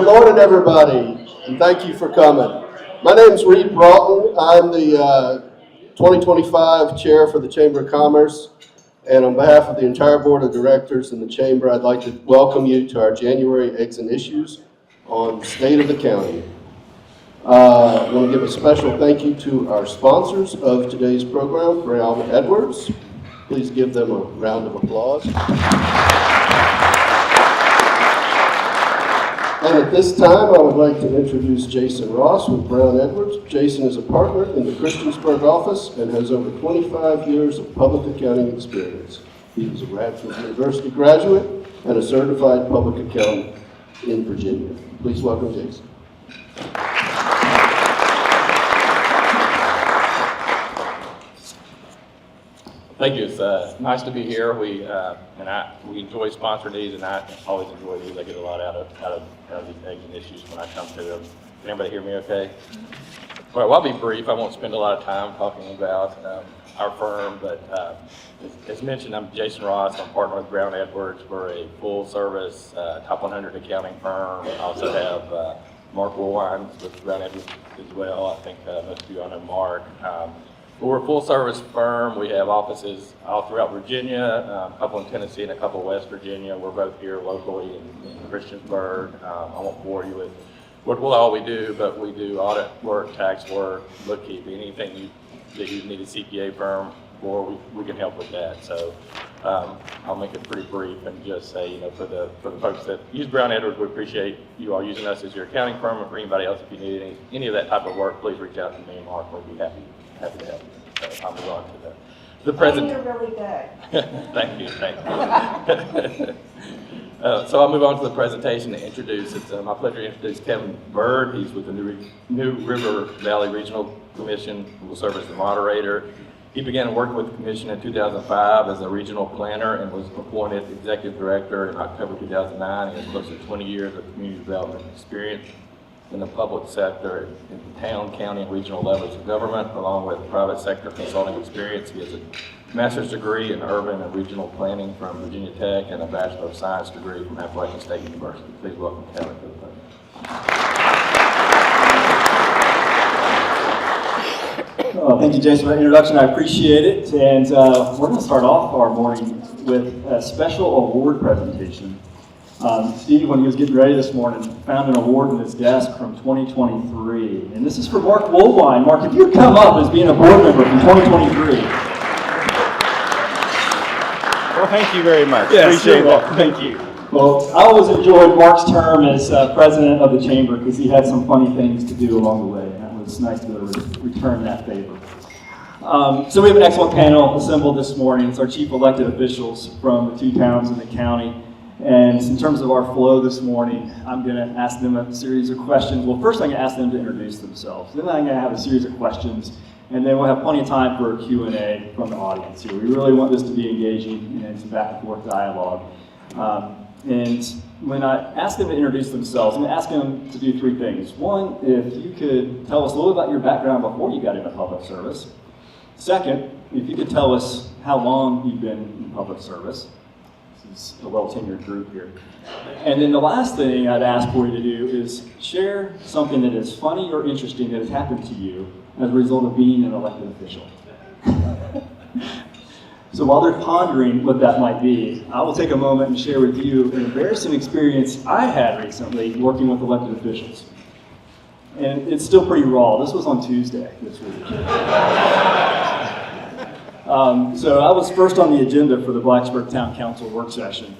Good morning, everybody, and thank you for coming. My name is Reed Broughton. I'm the 2025 Chair for the Chamber of Commerce, and on behalf of the entire Board of Directors and the Chamber, I'd like to welcome you to our January Eggs and Issues on State of the County. I want to give a special thank you to our sponsors of today's program, Brown Edwards. Please give them a round of applause. And at this time, I would like to introduce Jason Ross with Brown Edwards. Jason is a partner in the Christiansburg office and has over 25 years of public accounting experience. He is a Radford University graduate and a certified public accountant in Virginia. Please welcome Jason. Thank you. It's nice to be here. We enjoy sponsoring these, and I always enjoy these. I get a lot out of these eggs and issues when I come to them. Can everybody hear me okay? All right, well, I'll be brief. I won't spend a lot of time talking about our firm, but as mentioned, I'm Jason Ross. I'm partner with Brown Edwards. We're a full-service top 100 accounting firm. I also have Mark Woolwine with Brown Edwards as well. I think most of you all know Mark. We're a full-service firm. We have offices all throughout Virginia, a couple in Tennessee and a couple in West Virginia. We're both here locally in Christiansburg. I won't bore you with what all we do, but we do audit work, tax work, bookkeeping, anything that you need a CPA firm for, we can help with that. So I'll make it pretty brief and just say, for the folks that use Brown Edwards, we appreciate you all using us as your accounting firm, and for anybody else, if you need any of that type of work, please reach out to me and Mark. We'll be happy to help you. So I'll move on to the presentation. You're really good. Thank you. So I'll move on to the presentation to introduce. It's my pleasure to introduce Kevin Byrd. He's with the New River Valley Regional Commission, who will serve as the moderator. He began working with the commission in 2005 as a regional planner and was appointed executive director in October 2009. He has close to 20 years of community development experience in the public sector in the town, county, and regional levels of government, along with private sector consulting experience. He has a master's degree in urban and regional planning from Virginia Tech and a Bachelor of Science degree from Appalachian State University. Please welcome Kevin to the podium. Thank you, Jason, for that introduction. I appreciate it. And we're going to start off our morning with a special award presentation. Steve, when he was getting ready this morning, found an award in his desk from 2023. And this is for Mark Woolwine. Mark, if you would come up as being a board member from 2023. Well, thank you very much. Yes, appreciate that. Thank you. Well, I always enjoyed Mark's term as president of the chamber because he had some funny things to do along the way. And that was nice to be able to return that favor. So we have an excellent panel assembled this morning. It's our chief elected officials from the two towns in the county. And in terms of our flow this morning, I'm going to ask them a series of questions. Well, first I'm going to ask them to introduce themselves. Then I'm going to have a series of questions. And then we'll have plenty of time for a Q&A from the audience here. We really want this to be engaging and some back and forth dialogue. And when I ask them to introduce themselves, I'm going to ask them to do three things. One, if you could tell us a little about your background before you got into public service. Second, if you could tell us how long you've been in public service. This is a well-tenured group here. And then the last thing I'd ask for you to do is share something that is funny or interesting that has happened to you as a result of being an elected official. So while they're pondering what that might be, I will take a moment and share with you an embarrassing experience I had recently working with elected officials. And it's still pretty raw. This was on Tuesday this week. So I was first on the agenda for the Blacksburg Town Council work session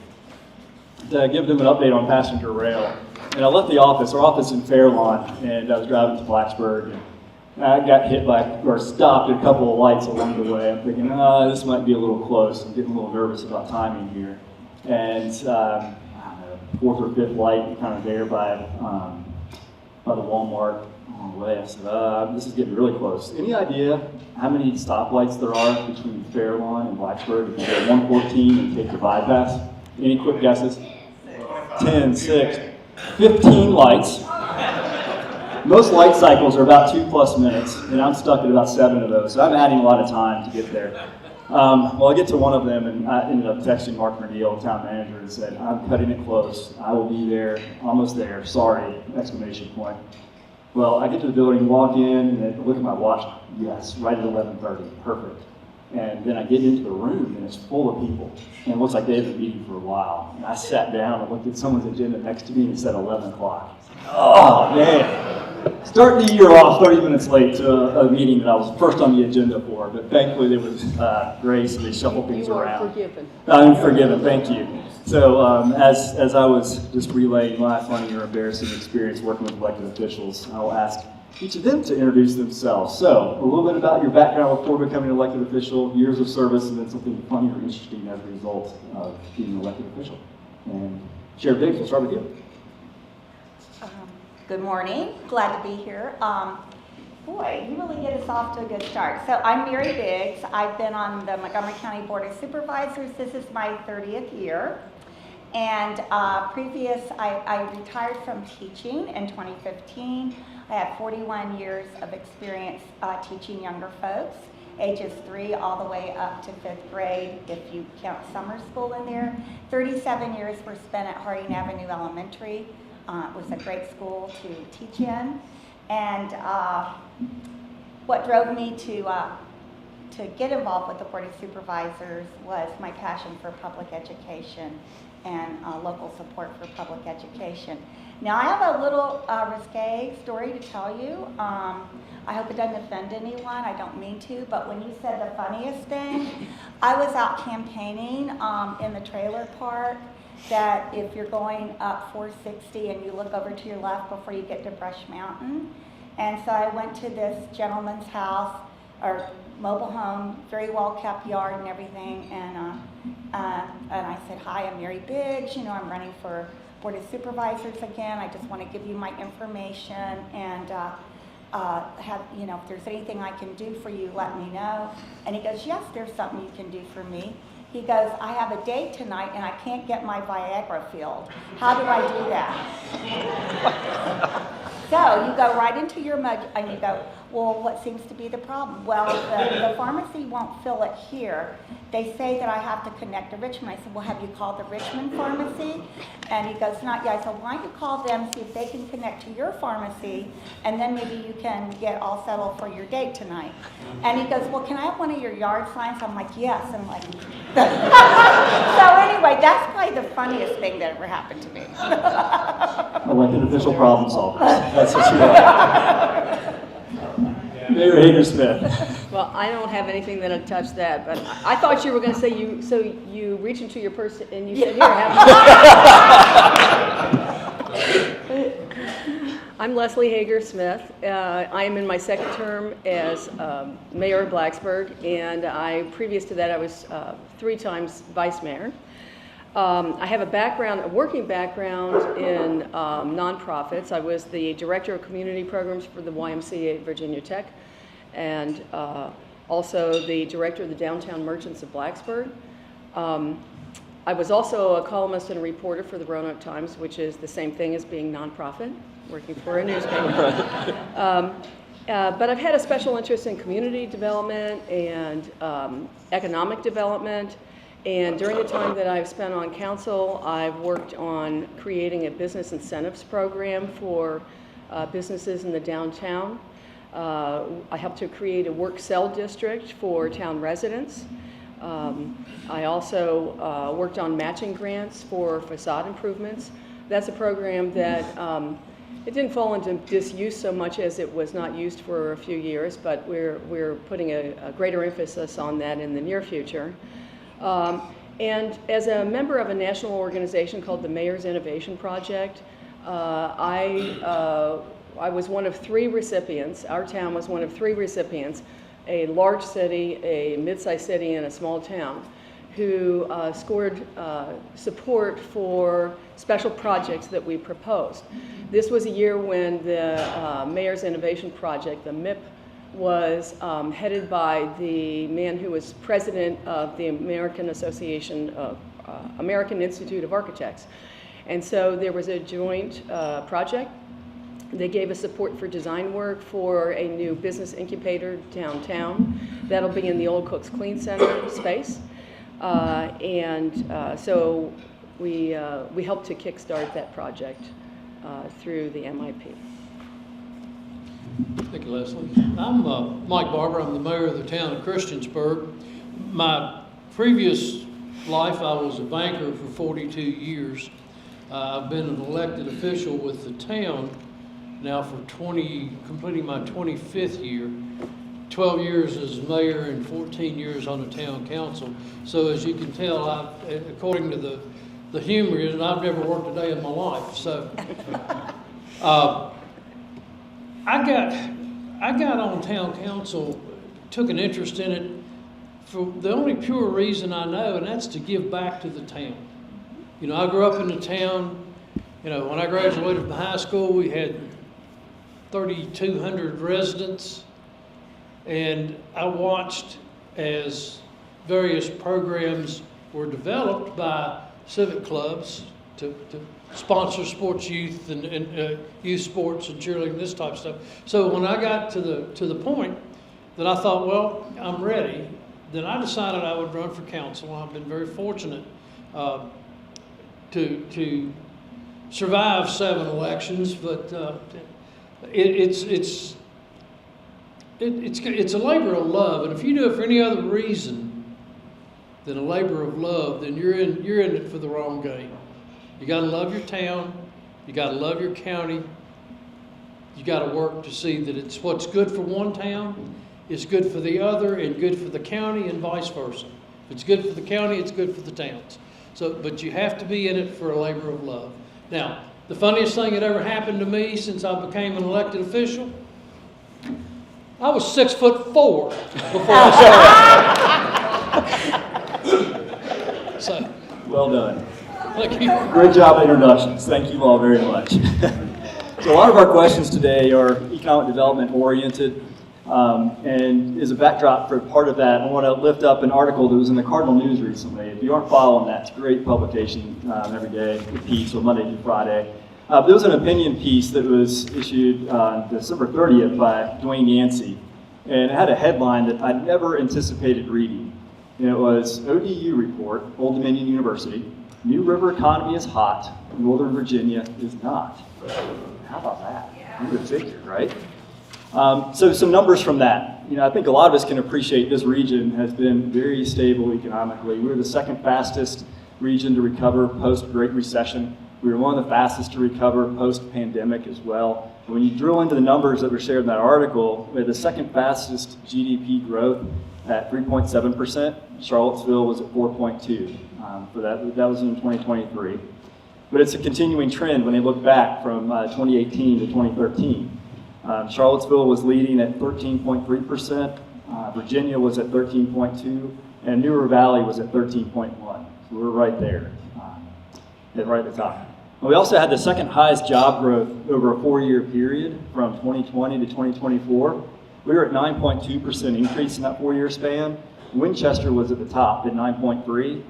to give them an update on passenger rail. And I left the office, our office in Fairlawn, and I was driving to Blacksburg. And I got hit by, or stopped at a couple of lights along the way. I'm thinking, this might be a little close. I'm getting a little nervous about timing here. And I don't know, fourth or fifth light, kind of there by the Walmart on the way. I said, this is getting really close. Any idea how many stoplights there are between Fairlawn and Blacksburg? If you go 114 and take the bypass? Any quick guesses? 10, 6, 15 lights. Most light cycles are about 2+ minutes, and I'm stuck at about 7 of those, so I'm adding a lot of time to get there. Well, I get to one of them, and I ended up texting Mark Murneal, town manager, and said, I'm cutting it close. I will be there, almost there, sorry, exclamation point. Well, I get to the building, walk in, and I look at my watch. Yes, right at 11:30, perfect. And then I get into the room, and it's full of people. And it looks like they've been meeting for a while. And I sat down and looked at someone's agenda next to me, and it said 11 o'clock. Oh, man. Starting the year off 30 minutes late to a meeting that I was first on the agenda for, but thankfully there was grace and they shuffled things around. You are forgiven. I'm forgiven, thank you. So as I was just relaying my funny or embarrassing experience working with elected officials, I'll ask each of them to introduce themselves. So a little bit about your background before becoming an elected official, years of service, and then something funny or interesting as a result of being an elected official. And Chair Biggs, we'll start with you. Good morning. Glad to be here. Boy, you really get us off to a good start. So I'm Mary Biggs. I've been on the Montgomery County Board of Supervisors. This is my 30th year. And I retired from teaching in 2015. I had 41 years of experience teaching younger folks, ages 3 all the way up to 5th grade, if you count summer school in there. 37 years were spent at Harding Avenue Elementary. It was a great school to teach in, and what drove me to get involved with the Board of Supervisors was my passion for public education and local support for public education. Now I have a little risque story to tell you. I hope it doesn't offend anyone, I don't mean to, but when you said the funniest thing, I was out campaigning in the trailer park that if you're going up 460 and you look over to your left before you get to Brush Mountain. And so I went to this gentleman's house, or mobile home, very well kept yard and everything, and I said, hi, I'm Mary Biggs, you know, I'm running for Board of Supervisors again, I just want to give you my information, and you know, if there's anything I can do for you, let me know. And he goes, yes, there's something you can do for me. He goes, I have a date tonight and I can't get my Viagra filled. How do I do that? So you go right into your mug and you go, well, what seems to be the problem? Well, the pharmacy won't fill it here. They say that I have to connect to Richmond. I said, well, have you called the Richmond pharmacy? And he goes, not yet. I said, why don't you call them, see if they can connect to your pharmacy, and then maybe you can get all settled for your date tonight. And he goes, well, can I have one of your yard signs? I'm like, yes. I'm like, so anyway, that's probably the funniest thing that ever happened to me. Elected official problem solvers. That's what you are. Mayor Hager-Smith. Well, I don't have anything that'll touch that, but I thought you were going to say you reach into your purse and you said, here, have I'm Leslie Hager-Smith. I am in my second term as mayor of Blacksburg, and previous to that I was 3 times vice mayor. I have a working background in nonprofits. I was the director of community programs for the YMCA at Virginia Tech, and also the director of the Downtown Merchants of Blacksburg. I was also a columnist and a reporter for the Roanoke Times, which is the same thing as being nonprofit, working for a newspaper. But I've had a special interest in community development and economic development. And during the time that I've spent on council, I've worked on creating a business incentives program for businesses in the downtown. I helped to create a work-sell district for town residents. I also worked on matching grants for facade improvements. That's a program that it didn't fall into disuse so much as it was not used for a few years, but we're putting a greater emphasis on that in the near future. And as a member of a national organization called the Mayor's Innovation Project, I was one of 3 recipients. Our town was one of 3 recipients, a large city, a mid-sized city, and a small town, who scored support for special projects that we proposed. This was a year when the Mayor's Innovation Project, the MIP, was headed by the man who was president of the American Association of American Institute of Architects. And so there was a joint project. They gave us support for design work for a new business incubator downtown. That'll be in the Old Cooks Clean Center space. So we helped to kickstart that project through the MIP. Thank you, Leslie. I'm Mike Barber. I'm the mayor of the town of Christiansburg. My previous life, I was a banker for 42 years. I've been an elected official with the town now for completing my 25th year. 12 years as mayor and 14 years on the town council. So as you can tell, according to the humor is, I've never worked a day in my life. So I got on town council, took an interest in it for the only pure reason I know, and that's to give back to the town. You know, I grew up in the town. You know, when I graduated from high school, we had 3,200 residents, and I watched as various programs were developed by civic clubs to sponsor sports youth and youth sports and cheerleading, this type of stuff. So when I got to the point that I thought, well, I'm ready, then I decided I would run for council. I've been very fortunate to survive 7 elections, but it's a labor of love, and if you do it for any other reason than a labor of love, then you're in it for the wrong game. You got to love your town. You got to love your county. You got to work to see that it's what's good for one town is good for the other, and good for the county, and vice versa. If it's good for the county, it's good for the towns. So, but you have to be in it for a labor of love. Now, the funniest thing that ever happened to me since I became an elected official, I was 6'4" before I started. So, Well done. thank you. Great job introductions. Thank you all very much. So a lot of our questions today are economic development oriented. And as a backdrop for part of that, I want to lift up an article that was in the Cardinal News recently. If you aren't following that, it's a great publication every day, a piece, so Monday through Friday. There was an opinion piece that was issued on December 30th by Dwayne Yancey, and it had a headline that I'd never anticipated reading. And it was, ODU report, Old Dominion University, New River economy is hot, Northern Virginia is not. How about that? You would figure, right? So some numbers from that. You know, I think a lot of us can appreciate this region has been very stable economically. We're the second fastest region to recover post-Great Recession. We were one of the fastest to recover post-pandemic as well. And when you drill into the numbers that were shared in that article, we had the second fastest GDP growth at 3.7%. Charlottesville was at 4.2%. That was in 2023. But it's a continuing trend when they look back from 2018 to 2013. Charlottesville was leading at 13.3%, Virginia was at 13.2%, and New River Valley was at 13.1%. So we're right there, right at the top. And we also had the second highest job growth over a 4-year period from 2020 to 2024. We were at 9.2% increase in that 4-year span. Winchester was at the top at 9.3%.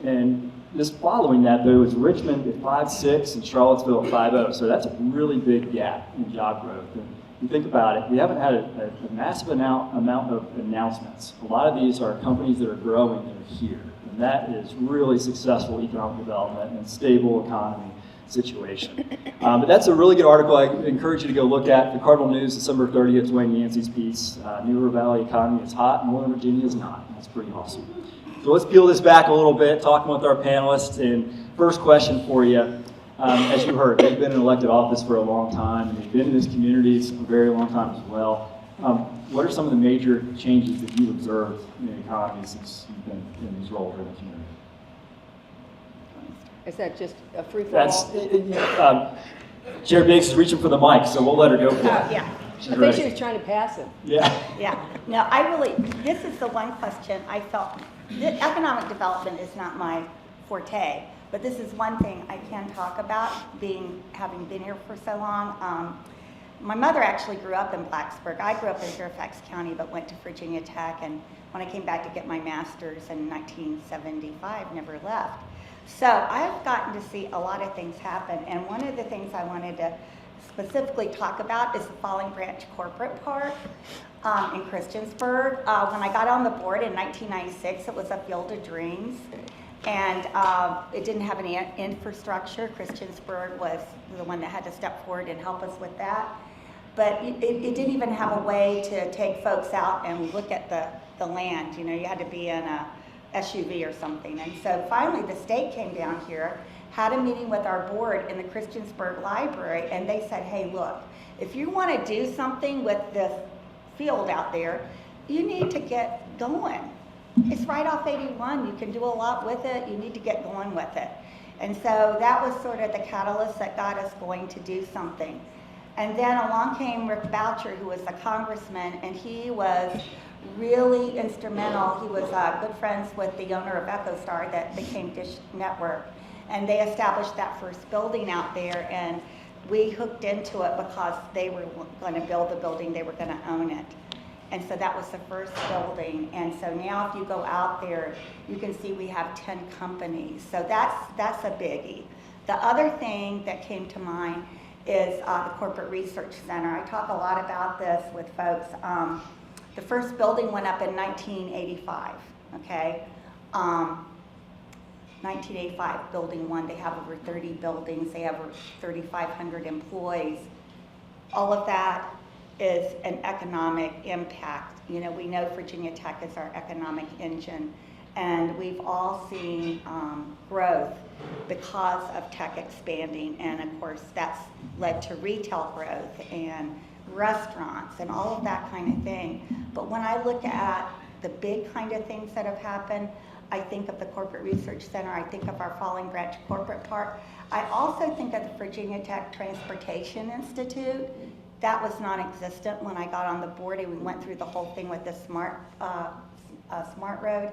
And just following that, though, is Richmond at 5.6 and Charlottesville at 5.0. So that's a really big gap in job growth. And you think about it, we haven't had a massive amount of announcements. A lot of these are companies that are growing that are here. And that is really successful economic development and stable economy situation. But that's a really good article. I encourage you to go look at. The Cardinal News, December 30th, Dwayne Yancey's piece. New River Valley economy is hot, Northern Virginia is not. That's pretty awesome. So let's peel this back a little bit, talking with our panelists. And first question for you, as you heard, they've been in elected office for a long time, and they've been in this community for a very long time as well. What are some of the major changes that you've observed in the economy since you've been in these roles in the community? Is that just a free-for-all? Chair Biggs is reaching for the mic, so we'll let her go for it. Yeah. She's I think ready. she was trying to pass it. Yeah. Yeah. No, this is the one question I felt, economic development is not my forte, but this is one thing I can talk about, having been here for so long. My mother actually grew up in Blacksburg. I grew up in Fairfax County, but went to Virginia Tech, and when I came back to get my master's in 1975, never left. So I've gotten to see a lot of things happen, and one of the things I wanted to specifically talk about is the Falling Branch Corporate Park. in Christiansburg. When I got on the board in 1996, it was a field of dreams. And it didn't have any infrastructure. Christiansburg was the one that had to step forward and help us with that. But it didn't even have a way to take folks out and look at the land. You know, you had to be in a SUV or something. And so finally the state came down here, had a meeting with our board in the Christiansburg library, and they said, hey, look, if you want to do something with this field out there, you need to get going. It's right off 81. You can do a lot with it. You need to get going with it. And so that was sort of the catalyst that got us going to do something. And then along came Rick Boucher, who was a congressman, and he was really instrumental. He was good friends with the owner of EchoStar that became Dish Network. And they established that first building out there, and we hooked into it because they were going to build the building, they were going to own it. And so that was the first building. And so now if you go out there, you can see we have 10 companies. So that's a biggie. The other thing that came to mind is the Corporate Research Center. I talk a lot about this with folks. The first building went up in 1985, okay? 1985, building 1, they have over 30 buildings, they have over 3,500 employees. All of that is an economic impact. You know, we know Virginia Tech is our economic engine, and we've all seen growth because of tech expanding, and of course that's led to retail growth and restaurants and all of that kind of thing. But when I look at the big kind of things that have happened, I think of the Corporate Research Center, I think of our Falling Branch Corporate Park. I also think of the Virginia Tech Transportation Institute. That was non-existent when I got on the board, and we went through the whole thing with the Smart Road.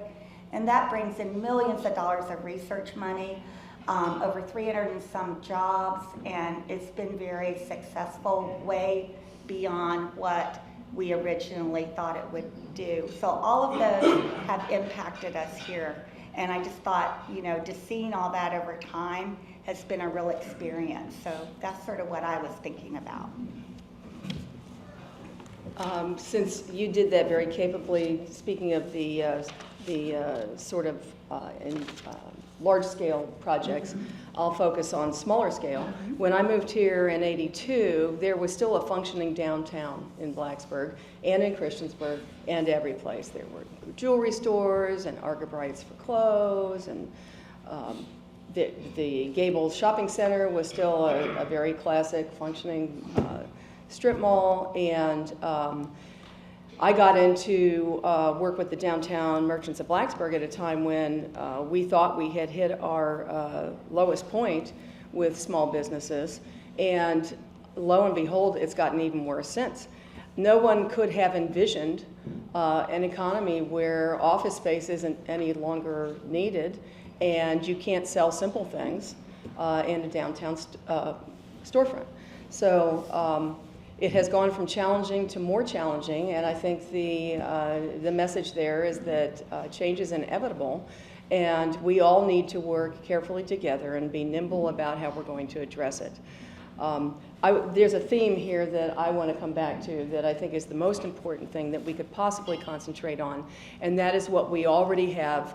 And that brings in millions of dollars of research money, over 300 and some jobs, and it's been very successful, way beyond what we originally thought it would do. So all of those have impacted us here. And I just thought, you know, just seeing all that over time has been a real experience. So that's sort of what I was thinking about. Since you did that very capably, speaking of the sort of large-scale projects, I'll focus on smaller scale. When I moved here in '82, there was still a functioning downtown in Blacksburg and in Christiansburg and every place. There were jewelry stores and Argabrites for clothes, and the Gables Shopping Center was still a very classic functioning strip mall, and I got into work with the downtown merchants of Blacksburg at a time when we thought we had hit our lowest point with small businesses, and lo and behold, it's gotten even worse since. No one could have envisioned an economy where office space isn't any longer needed, and you can't sell simple things in a downtown storefront. So it has gone from challenging to more challenging, and I think the message there is that change is inevitable, and we all need to work carefully together and be nimble about how we're going to address it. There's a theme here that I want to come back to that I think is the most important thing that we could possibly concentrate on, and that is what we already have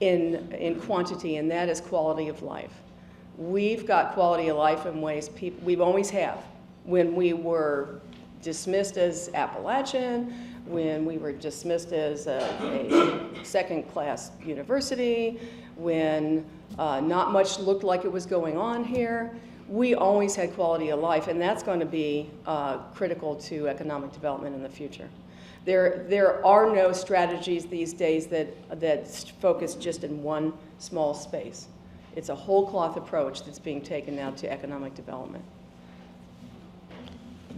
in quantity, and that is quality of life. We've got quality of life in ways we always have. When we were dismissed as Appalachian, when we were dismissed as a second-class university, when not much looked like it was going on here, we always had quality of life, and that's going to be critical to economic development in the future. There are no strategies these days that focus just in one small space. It's a whole cloth approach that's being taken now to economic development.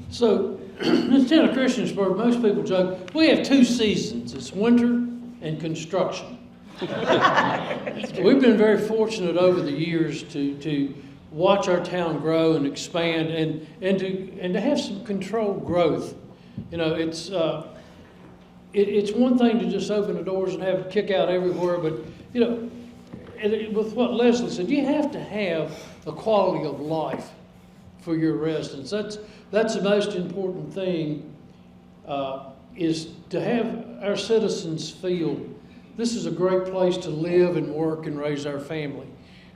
So, in the town of Christiansburg, most people joke, we have two seasons. It's winter and construction. We've been very fortunate over the years to watch our town grow and expand and to have some controlled growth. You know, it's one thing to just open the doors and have it kick out everywhere, but, you know, with what Leslie said, you have to have a quality of life for your residents. That's the most important thing is to have our citizens feel this is a great place to live and work and raise our family.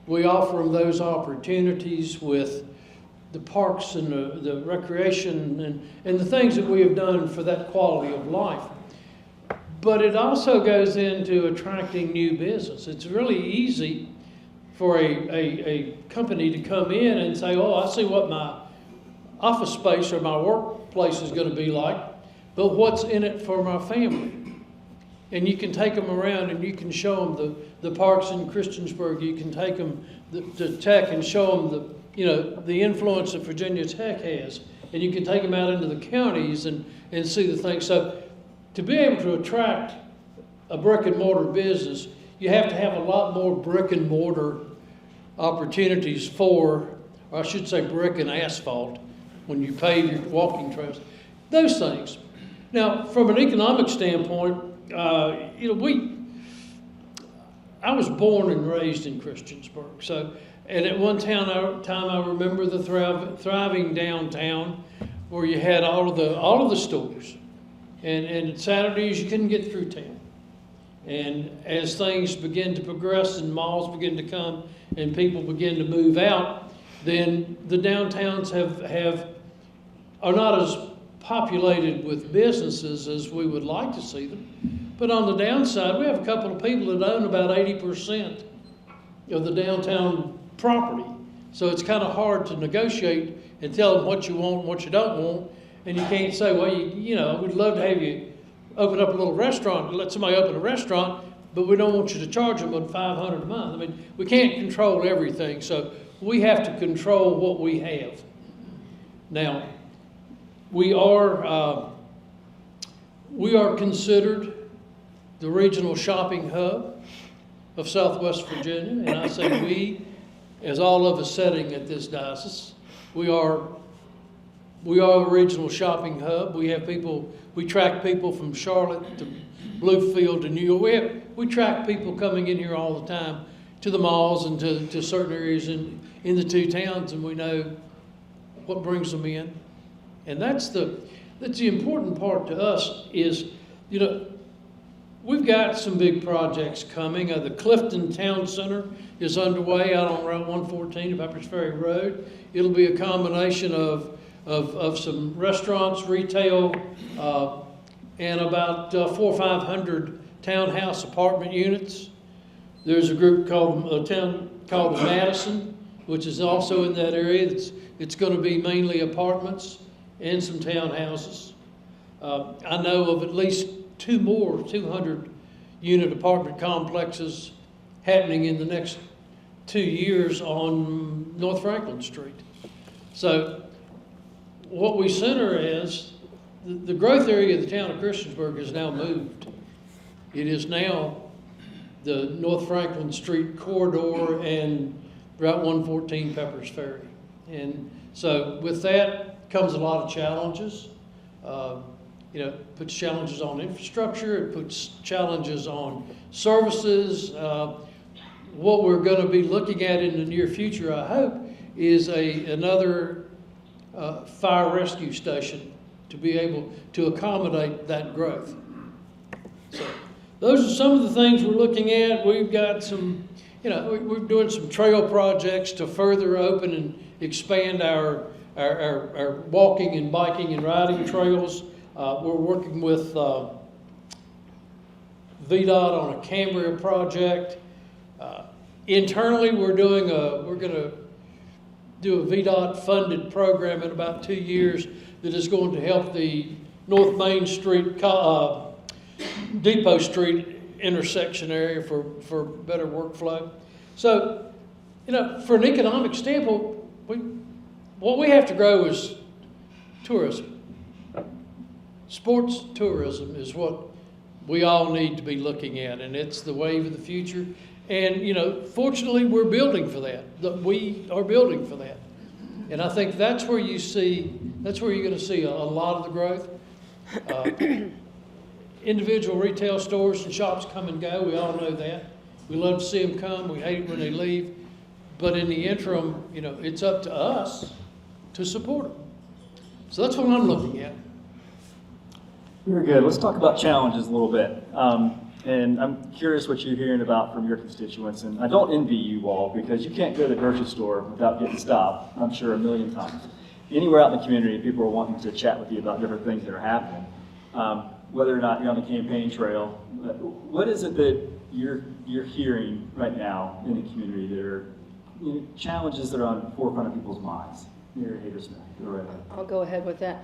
We offer them those opportunities with the parks and the recreation and the things that we have done for that quality of life. But it also goes into attracting new business. It's really easy for a company to come in and say, oh, I see what my office space or my workplace is going to be like, but what's in it for my family? And you can take them around and you can show them the parks in Christiansburg. You can take them to Tech and show them the influence that Virginia Tech has. And you can take them out into the counties and see the things. So to be able to attract a brick and mortar business, you have to have a lot more brick and mortar opportunities or I should say brick and asphalt, when you pave your walking trails, those things. Now, from an economic standpoint, I was born and raised in Christiansburg. So, and at one time I remember the thriving downtown, where you had all of the stores, and Saturdays you couldn't get through town. And as things begin to progress and malls begin to come and people begin to move out, then the downtowns are not as populated with businesses as we would like to see them. But on the downside, we have a couple of people that own about 80% of the downtown property. So it's kind of hard to negotiate and tell them what you want and what you don't want. And you can't say, well, we'd love to have you open up a little restaurant, let somebody open a restaurant, but we don't want you to charge them but $500 a month. I mean, we can't control everything, so we have to control what we have. Now, we are considered the regional shopping hub of Southwest Virginia, and I say we, as all of us sitting at this diocese, we are a regional shopping hub. We have people, we track people from Charlotte to Bluefield to New York. We track people coming in here all the time to the malls and to certain areas in the two towns, and we know what brings them in. And that's the important part to us is, we've got some big projects coming. The Clifton Town Center is underway out on Route 114 of Pepper's Ferry Road. It'll be a combination of some restaurants, retail, and about 400 or 500 townhouse apartment units. There's a group called the Madison, which is also in that area. It's going to be mainly apartments and some townhouses. I know of at least 2 more 200-unit apartment complexes happening in the next 2 years on North Franklin Street. So what we center is the growth area of the town of Christiansburg has now moved. It is now the North Franklin Street corridor and Route 114 Pepper's Ferry. And so with that comes a lot of challenges. It puts challenges on infrastructure, it puts challenges on services. What we're going to be looking at in the near future, I hope, is another fire rescue station to be able to accommodate that growth. So those are some of the things we're looking at. We've got some, we're doing some trail projects to further open and expand our walking and biking and riding trails. We're working with VDOT on a Cambria project. Internally, we're going to do a VDOT-funded program in about 2 years that is going to help the North Main Street, Depot Street intersection area for better workflow. So, for an economic standpoint, what we have to grow is tourism. Sports tourism is what we all need to be looking at, and it's the wave of the future. And, fortunately, we're building for that. We are building for that. And I think that's where you're going to see a lot of the growth. Individual retail stores and shops come and go. We all know that. We love to see them come. We hate it when they leave. But in the interim, it's up to us to support them. So that's what I'm looking at. Very good. Let's talk about challenges a little bit. And I'm curious what you're hearing about from your constituents. And I don't envy you all because you can't go to the grocery store without getting stopped, I'm sure, a million times. Anywhere out in the community, people are wanting to chat with you about different things that are happening. Whether or not you're on the campaign trail, what is it that you're hearing right now in the community that are challenges that are on the forefront of people's minds? Mayor Hager-Smith, go right ahead. I'll go ahead with that.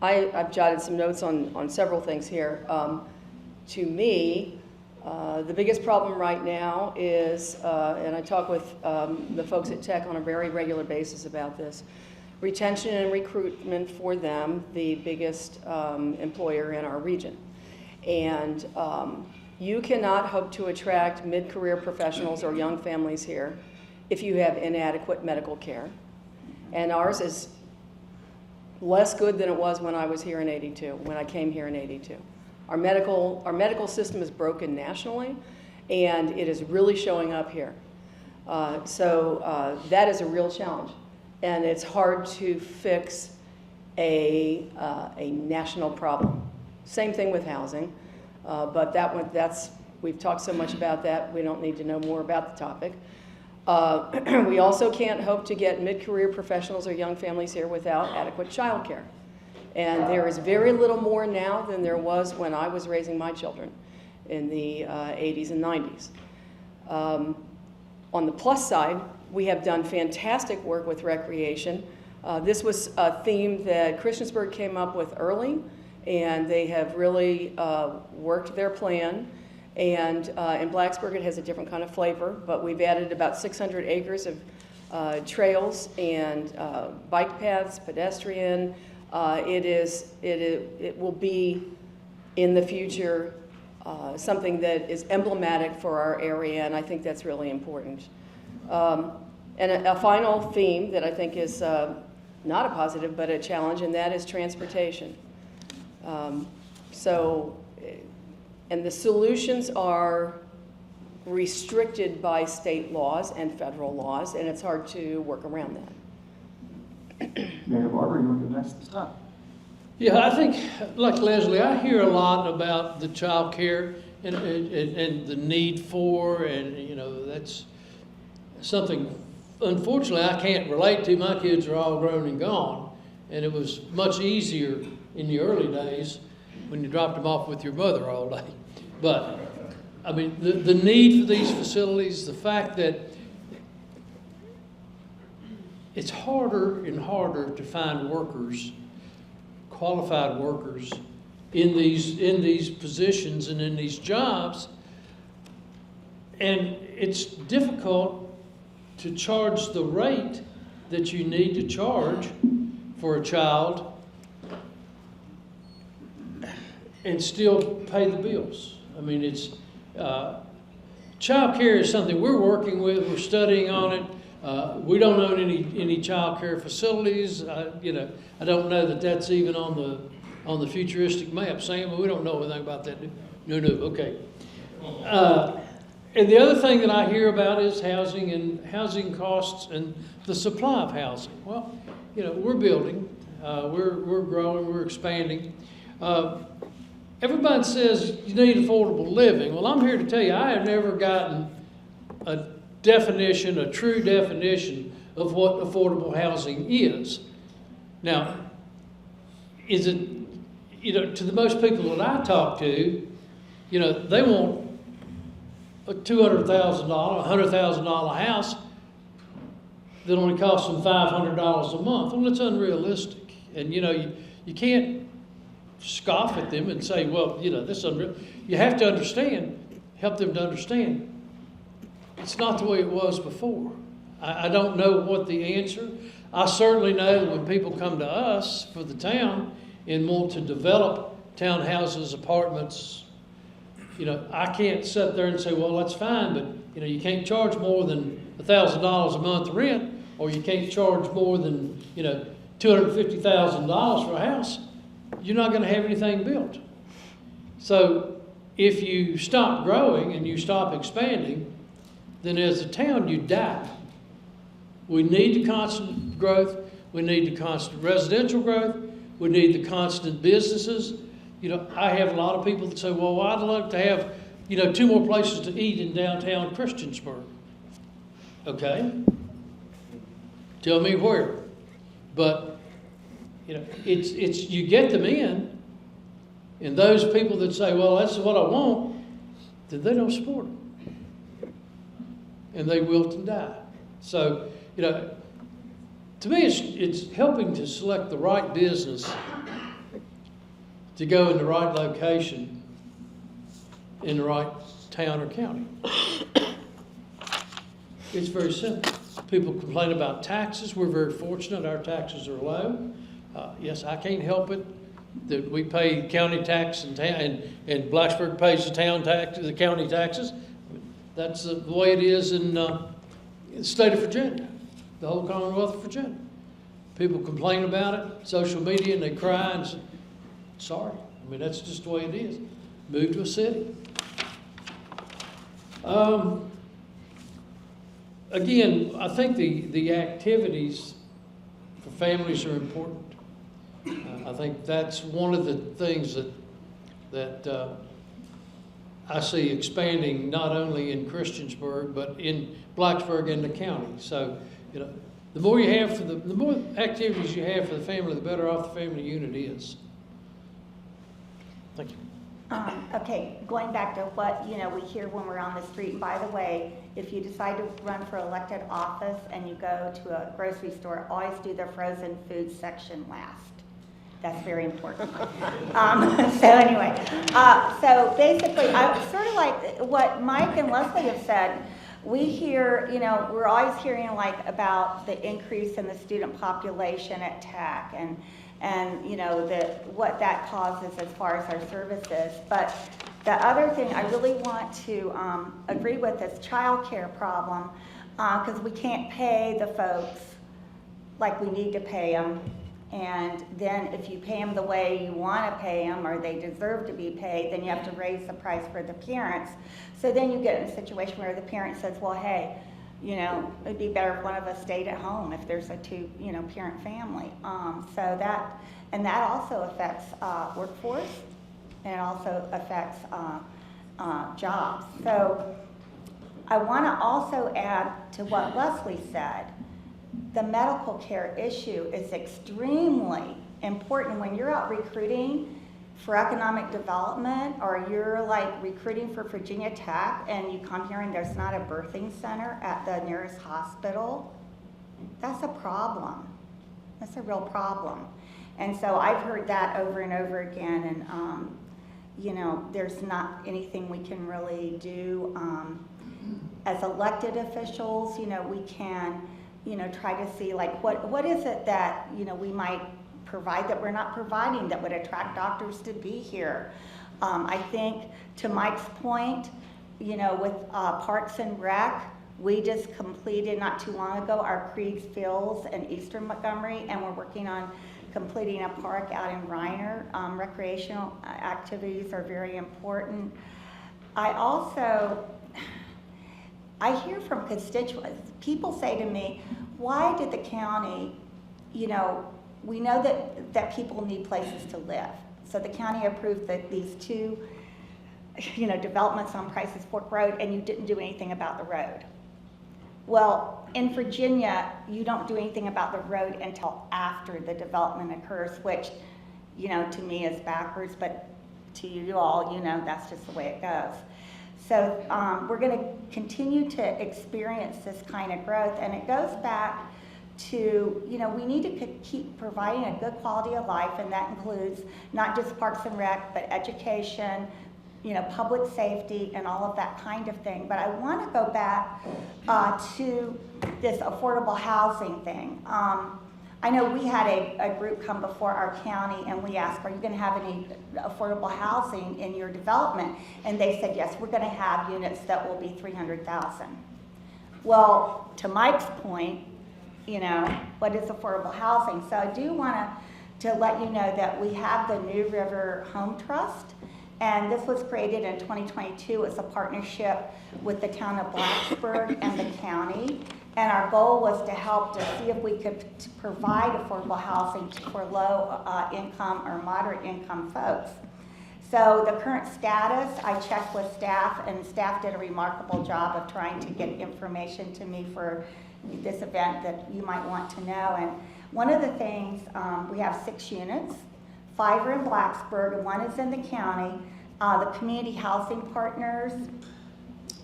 I've jotted some notes on several things here. To me, the biggest problem right now is, and I talk with the folks at Tech on a very regular basis about this, retention and recruitment for them, the biggest employer in our region. And you cannot hope to attract mid-career professionals or young families here if you have inadequate medical care. And ours is less good than it was when I was here in '82, when I came here in '82. Our medical system is broken nationally, and it is really showing up here. So that is a real challenge, and it's hard to fix a national problem. Same thing with housing, but we've talked so much about that, we don't need to know more about the topic. We also can't hope to get mid-career professionals or young families here without adequate child care. And there is very little more now than there was when I was raising my children in the 80s and 90s. On the plus side, we have done fantastic work with recreation. This was a theme that Christiansburg came up with early, and they have really worked their plan. And in Blacksburg, it has a different kind of flavor, but we've added about 600 acres of trails and bike paths, pedestrian. It will be in the future something that is emblematic for our area, and I think that's really important. And a final theme that I think is not a positive but a challenge, and that is transportation. And the solutions are restricted by state laws and federal laws, and it's hard to work around that. Mayor Barber, you want to go next this time? Yeah, I think, like Leslie, I hear a lot about the child care and the need for, and that's something, unfortunately, I can't relate to. My kids are all grown and gone, and it was much easier in the early days when you dropped them off with your mother all day. But, I mean, the need for these facilities, the fact that it's harder and harder to find workers, qualified workers, in these positions and in these jobs, and it's difficult to charge the rate that you need to charge for a child and still pay the bills. I mean, it's child care is something we're working with. We're studying on it. We don't own any child care facilities. I don't know that that's even on the futuristic map, Sam. But we don't know anything about that. No. Okay. And the other thing that I hear about is housing and housing costs and the supply of housing. Well, we're building, we're growing, we're expanding. Everybody says you need affordable living. Well, I'm here to tell you, I have never gotten a true definition of what affordable housing is. Now, is it, to the most people that I talk to, they want a $200,000, $100,000 house that only costs them $500 a month. Well, it's unrealistic. And, you can't scoff at them and say, well, this is unreal. You have to help them to understand. It's not the way it was before. I don't know what the answer. I certainly know that when people come to us for the town and want to develop townhouses, apartments, I can't sit there and say, well, that's fine, but you can't charge more than $1,000 a month rent, or you can't charge more than $250,000 for a house. You're not going to have anything built. So if you stop growing and you stop expanding, then as a town you die. We need the constant growth. We need the constant residential growth. We need the constant businesses. You know, I have a lot of people that say, well, I'd love to have, you know, 2 more places to eat in downtown Christiansburg. Okay? Tell me where. But, you know, it's you get them in, and those people that say, well, that's what I want, then they don't support it. And they wilt and die. So, you know, to me, it's helping to select the right business to go in the right location in the right town or county. It's very simple. People complain about taxes. We're very fortunate. Our taxes are low. Yes, I can't help it that we pay county tax and Blacksburg pays the town tax, the county taxes. That's the way it is in the state of Virginia, the whole Commonwealth of Virginia. People complain about it, social media, and they cry and say, sorry. I mean, that's just the way it is. Move to a city. Again, I think the activities for families are important. I think that's one of the things that I see expanding not only in Christiansburg, but in Blacksburg and the county. So, you know, the more you have the more activities you have for the family, the better off the family unit is. Thank you. Okay, going back to what, you know, we hear when we're on the street, and by the way, if you decide to run for elected office and you go to a grocery store, always do the frozen food section last. That's very important. So anyway, so basically, I sort of like what Mike and Leslie have said. We hear, you know, we're always hearing like about the increase in the student population at Tech and you know, what that causes as far as our services. But the other thing I really want to agree with is childcare problem, because we can't pay the folks like we need to pay them. And then if you pay them the way you want to pay them or they deserve to be paid, then you have to raise the price for the parents. So then you get in a situation where the parent says, well, hey, you know, it'd be better if one of us stayed at home if there's a parent family. So that also affects workforce, and it also affects jobs. So I want to also add to what Leslie said. The medical care issue is extremely important when you're out recruiting for economic development, or you're like recruiting for Virginia Tech and you come here and there's not a birthing center at the nearest hospital. That's a problem. That's a real problem. And so I've heard that over and over again, and you know, there's not anything we can really do. As elected officials, you know, we can, you know, try to see like what is it that, you know, we might provide that we're not providing that would attract doctors to be here. I think to Mike's point, you know, with Parks and Rec, we just completed not too long ago our Kriegs Fields in Eastern Montgomery, and we're working on completing a park out in Reiner. Recreational activities are very important. I hear from constituents, people say to me, why did the county, you know, we know that people need places to live. So the county approved these 2, you know, developments on Price's Fork Road, and you didn't do anything about the road. Well, in Virginia, you don't do anything about the road until after the development occurs, which, you know, to me is backwards, but to you all, you know, that's just the way it goes. So we're going to continue to experience this kind of growth, and it goes back to, you know, we need to keep providing a good quality of life, and that includes not just Parks and Rec, but education, you know, public safety, and all of that kind of thing. But I want to go back to this affordable housing thing. I know we had a group come before our county, and we asked, are you going to have any affordable housing in your development? And they said, yes, we're going to have units that will be 300,000. Well, to Mike's point, you know, what is affordable housing? So I do want to let you know that we have the New River Home Trust, and this was created in 2022. It's a partnership with the town of Blacksburg and the county. And our goal was to help to see if we could provide affordable housing for low income or moderate income folks. So the current status, I checked with staff, and staff did a remarkable job of trying to get information to me for this event that you might want to know. And one of the things, we have 6 units, 5 are in Blacksburg and 1 is in the county. The community housing partners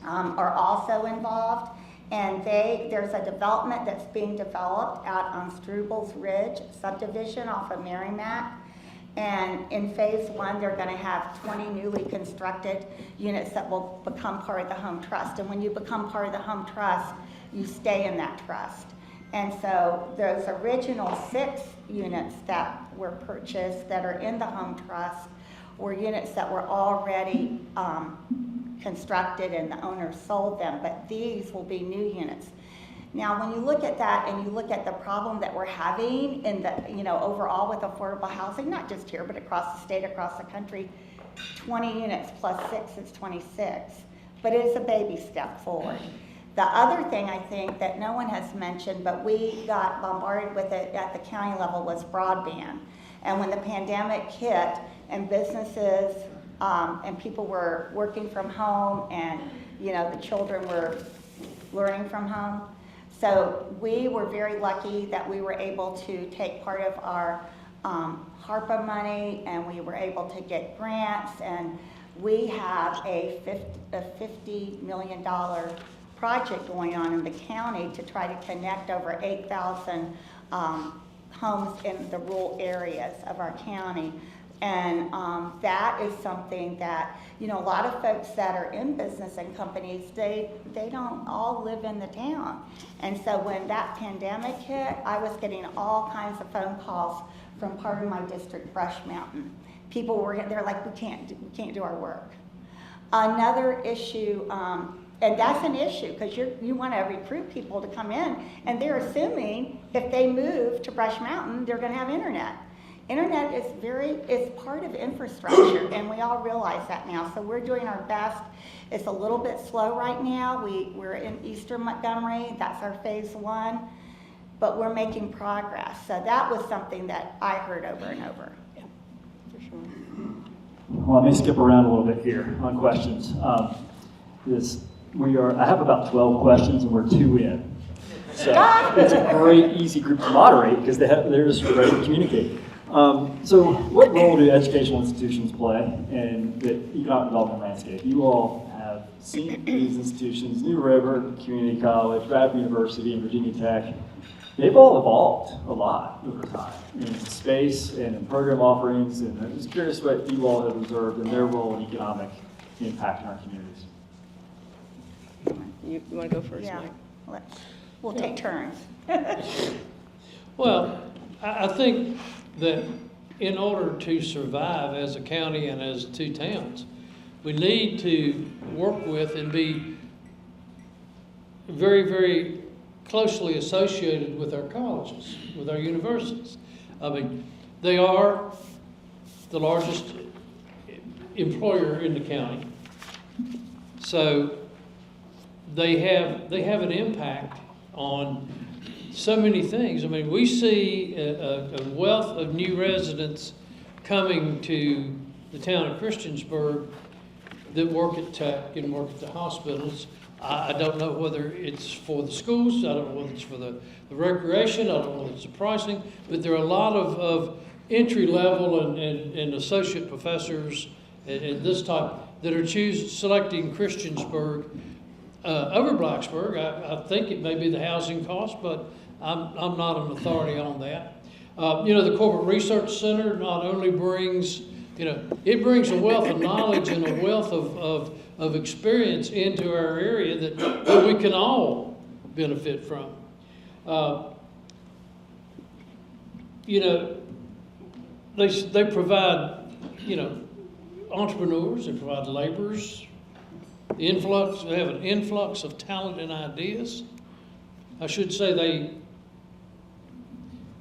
are also involved, and there's a development that's being developed out on Strubles Ridge subdivision off of Merrimack. And in phase 1, they're going to have 20 newly constructed units that will become part of the home trust. And when you become part of the home trust, you stay in that trust. And so those original 6 units that were purchased that are in the home trust were units that were already constructed and the owner sold them, but these will be new units. Now, when you look at that and you look at the problem that we're having in the, overall with affordable housing, not just here, but across the state, across the country, 20 units plus 6 is 26, but it is a baby step forward. The other thing I think that no one has mentioned, but we got bombarded with it at the county level, was broadband. And when the pandemic hit and businesses and people were working from home and, the children were learning from home. So we were very lucky that we were able to take part of our HARPA money, and we were able to get grants, and we have a $50 million project going on in the county to try to connect over 8,000 homes in the rural areas of our county. And that is something that, a lot of folks that are in business and companies, they don't all live in the town. And so when that pandemic hit, I was getting all kinds of phone calls from part of my district, Brush Mountain. People they're like, we can't do our work. Another issue, and that's an issue because you want to recruit people to come in, and they're assuming if they move to Brush Mountain, they're going to have internet. Internet is part of infrastructure, and we all realize that now. So we're doing our best. It's a little bit slow right now. We're in eastern Montgomery. That's our phase 1, but we're making progress. So that was something that I heard over and over. Yeah, for sure. Well, let me skip around a little bit here on questions. I have about 12 questions, and we're 2 in. So it's a great, easy group to moderate because they're just ready to communicate. So what role do educational institutions play in the economic development landscape? You all have seen these institutions, New River Community College, Bradford University, and Virginia Tech. They've all evolved a lot over time in space and in program offerings, and I'm just curious what you all have observed in their role in economic impact in our communities. You want to go first, Yeah, Mike? we'll take turns. Well, I think that in order to survive as a county and as 2 towns, we need to work with and be very, very closely associated with our colleges, with our universities. I mean, they are the largest employer in the county, so they have an impact on so many things. I mean, we see a wealth of new residents coming to the town of Christiansburg that work at Tech and work at the hospitals. I don't know whether it's for the schools, I don't know whether it's for the recreation, I don't know whether it's the pricing, but there are a lot of entry level and associate professors and this type that are selecting Christiansburg over Blacksburg. I think it may be the housing cost, but I'm not an authority on that. The Corporate Research Center not only brings, it brings a wealth of knowledge and a wealth of experience into our area that we can all benefit from. They provide, entrepreneurs, they provide laborers, they have an influx of talent and ideas. I should say they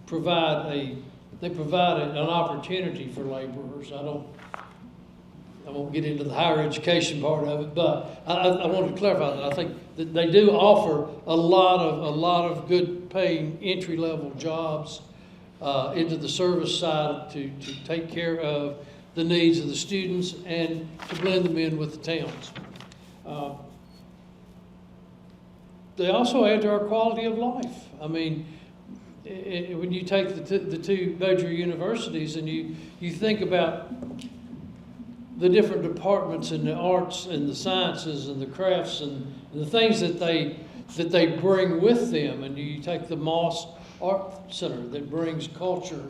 provide an opportunity for laborers. I won't get into the higher education part of it, but I wanted to clarify that. I think that they do offer a lot of good paying entry level jobs into the service side to take care of the needs of the students and to blend them in with the towns. They also add to our quality of life. I mean, when you take the two major universities and you think about the different departments in the arts and the sciences and the crafts and the things that they bring with them, and you take the Moss Art Center that brings culture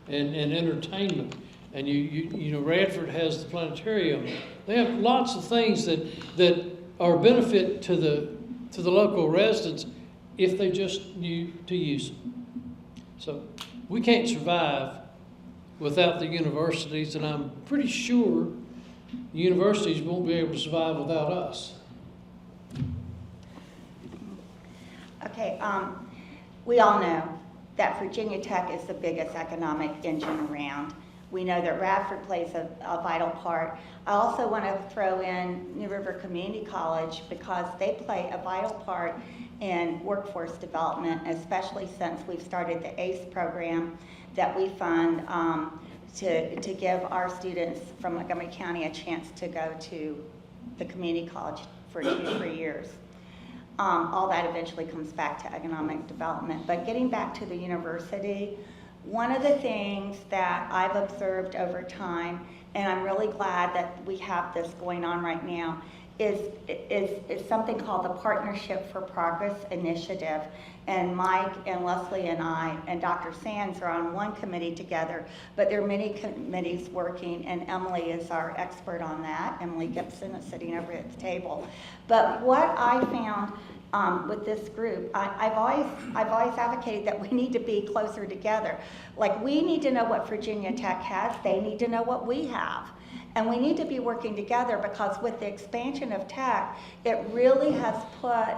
and entertainment, and you know Radford has the planetarium. They have lots of things that are a benefit to the local residents if they just knew to use them. So we can't survive without the universities, and I'm pretty sure the universities won't be able to survive without us. Okay, we all know that Virginia Tech is the biggest economic engine around. We know that Radford plays a vital part. I also want to throw in New River Community College because they play a vital part in workforce development, especially since we've started the ACE program that we fund to give our students from Montgomery County a chance to go to the community college for 2-3 years. All that eventually comes back to economic development. But getting back to the university, one of the things that I've observed over time, and I'm really glad that we have this going on right now, is something called the Partnership for Progress Initiative. And Mike and Leslie and I and Dr. Sands are on one committee together, but there are many committees working, and Emily is our expert on that. Emily Gibson is sitting over at the table. But what I found with this group, I've always advocated that we need to be closer together. Like, we need to know what Virginia Tech has, they need to know what we have. And we need to be working together because with the expansion of tech, it really has put,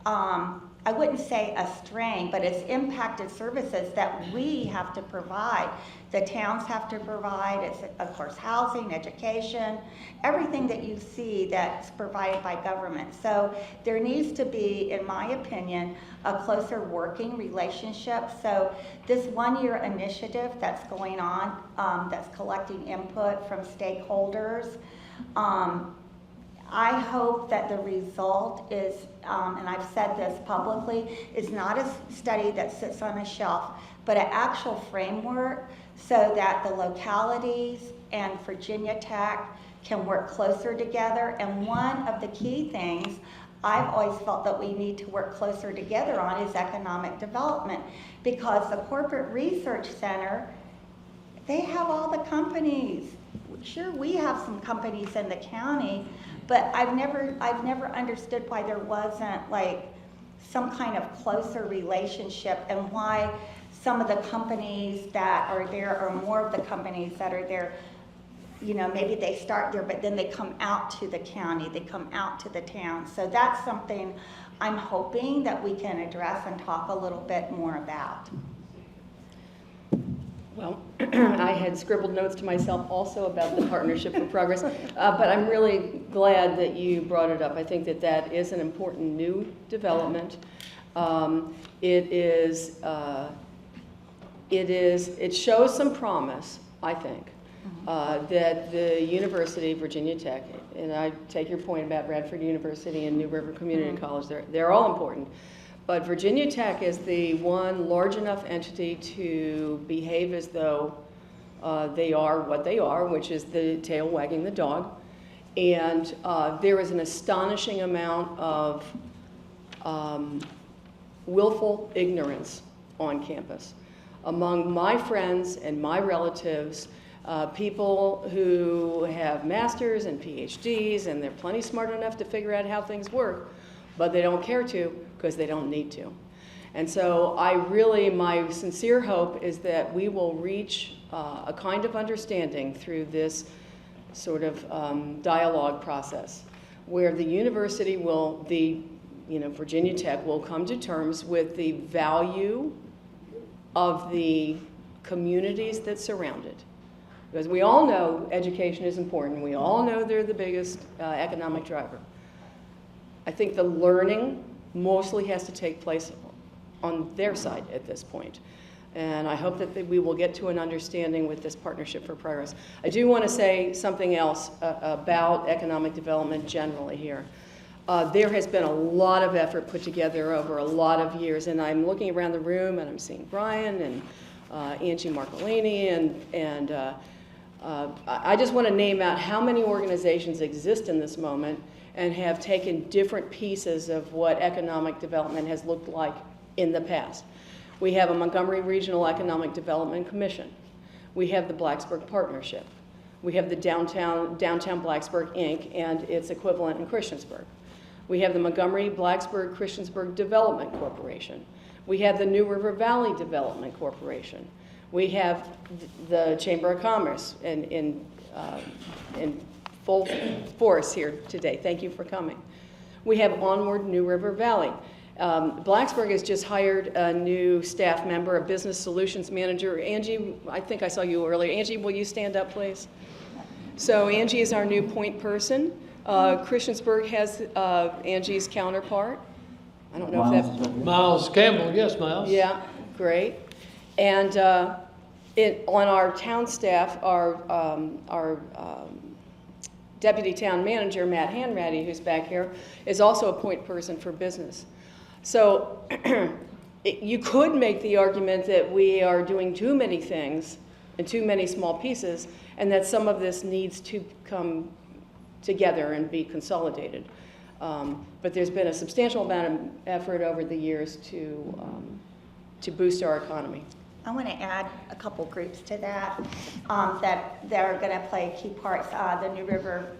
I wouldn't say a strain, but it's impacted services that we have to provide. The towns have to provide, it's of course housing, education, everything that you see that's provided by government. So there needs to be, in my opinion, a closer working relationship. So this one-year initiative that's going on, that's collecting input from stakeholders, I hope that the result is, and I've said this publicly, is not a study that sits on a shelf, but an actual framework so that the localities and Virginia Tech can work closer together. And one of the key things I've always felt that we need to work closer together on is economic development, because the Corporate Research Center, they have all the companies. Sure, we have some companies in the county, but I've never understood why there wasn't like some kind of closer relationship, and why some of the companies that are there, or more of the companies that are there, you know, maybe they start there, but then they come out to the county, they come out to the town. So that's something I'm hoping that we can address and talk a little bit more about. Well, I had scribbled notes to myself also about the Partnership for Progress, but I'm really glad that you brought it up. I think that that is an important new development. It shows some promise, I think, that the university, Virginia Tech, and I take your point about Radford University and New River Community College, they're all important. But Virginia Tech is the one large enough entity to behave as though they are what they are, which is the tail wagging the dog. And there is an astonishing amount of willful ignorance on campus. Among my friends and my relatives, people who have masters and PhDs, and they're plenty smart enough to figure out how things work, but they don't care to because they don't need to. And so my sincere hope is that we will reach a kind of understanding through this sort of dialogue process, where the university will, Virginia Tech will come to terms with the value of the communities that surround it. Because we all know education is important. We all know they're the biggest economic driver. I think the learning mostly has to take place on their side at this point. And I hope that we will get to an understanding with this Partnership for Progress. I do want to say something else about economic development generally here. There has been a lot of effort put together over a lot of years, and I'm looking around the room and I'm seeing Brian and Angie Marcolini, and I just want to name out how many organizations exist in this moment and have taken different pieces of what economic development has looked like in the past. We have a Montgomery Regional Economic Development Commission. We have the Blacksburg Partnership. We have the Downtown Blacksburg, Inc. and its equivalent in Christiansburg. We have the Montgomery Blacksburg Christiansburg Development Corporation. We have the New River Valley Development Corporation. We have the Chamber of Commerce in full force here today. Thank you for coming. We have Onward New River Valley. Blacksburg has just hired a new staff member, a business solutions manager. Angie, I think I saw you earlier. Angie, will you stand up, please? So Angie is our new point person. Christiansburg has Angie's counterpart. I don't know if that... Miles Campbell, yes, Miles. Yeah, great. And on our town staff, our deputy town manager, Matt Hanratty, who's back here, is also a point person for business. So you could make the argument that we are doing too many things in too many small pieces, and that some of this needs to come together and be consolidated. But there's been a substantial amount of effort over the years to boost our economy. I want to add a couple groups to that that are going to play key parts. The New River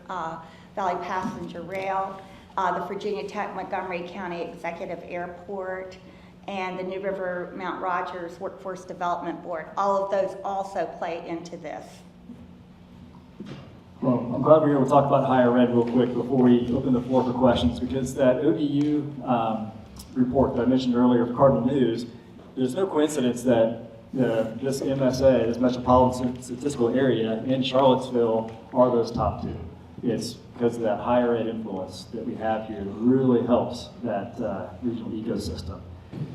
Valley Passenger Rail, the Virginia Tech Montgomery County Executive Airport, and the New River Mount Rogers Workforce Development Board. All of those also play into this. Well, I'm glad we're here. We'll talk about higher ed real quick before we open the floor for questions, because that ODU report that I mentioned earlier of Cardinal News, there's no coincidence that this MSA, this metropolitan statistical area, and Charlottesville are those top two. It's because of that higher ed influence that we have here that really helps that regional ecosystem.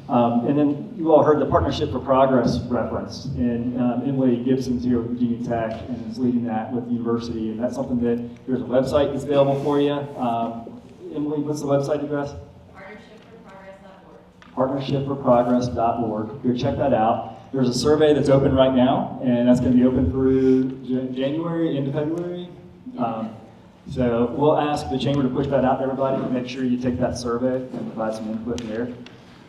And then you all heard the Partnership for Progress reference, and Emily Gibson's here with Virginia Tech and is leading that with the university, and that's something that there's a website that's available for you. Emily, what's the website address? partnershipforprogress.org. Go check that out. There's a survey that's open right now, and that's going to be open through January into February. So we'll ask the chamber to push that out to everybody and make sure you take that survey and provide some input there.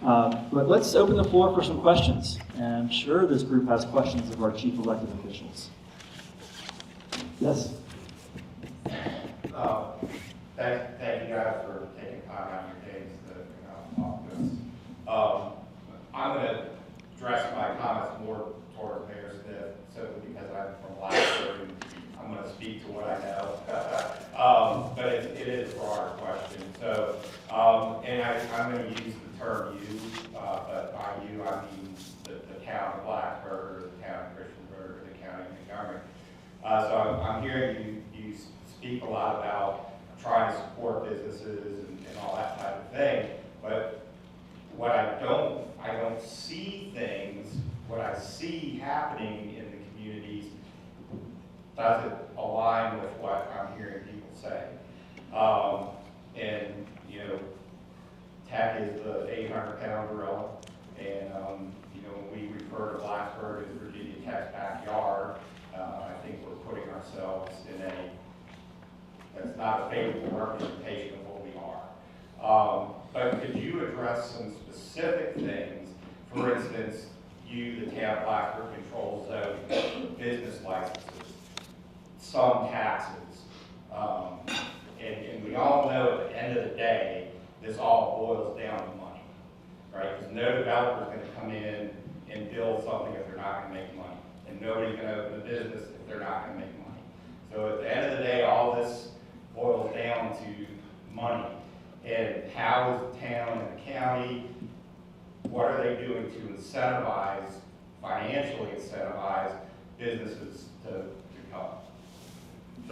But let's open the floor for some questions. And I'm sure this group has questions of our chief elected officials. Yes? Thank you guys for taking time out of your days to talk to us. I'm going to address my comments more toward Mayor Smith, simply because I'm from Blacksburg and I'm going to speak to what I know. But it is a broader question. So, and I'm going to use the term you, but by you I mean the town of Blacksburg, or the town of Christiansburg, or the county of Montgomery. So I'm hearing you speak a lot about trying to support businesses and all that type of thing, but what I don't see things, what I see happening in the communities doesn't align with what I'm hearing people say. And, you know, tech is the 800-pound gorilla, and, you know, when we refer to Blacksburg as Virginia Tech's backyard, I think we're putting ourselves in that's not a favorable representation of what we are. But could you address some specific things? For instance, the town of Blacksburg controls business licenses, some taxes, and we all know at the end of the day, this all boils down to money, right? Because no developer is going to come in and build something if they're not going to make money, and nobody's going to open a business if they're not going to make money. So at the end of the day, all this boils down to money. And how is the town and the county, what are they doing to financially incentivize businesses to come?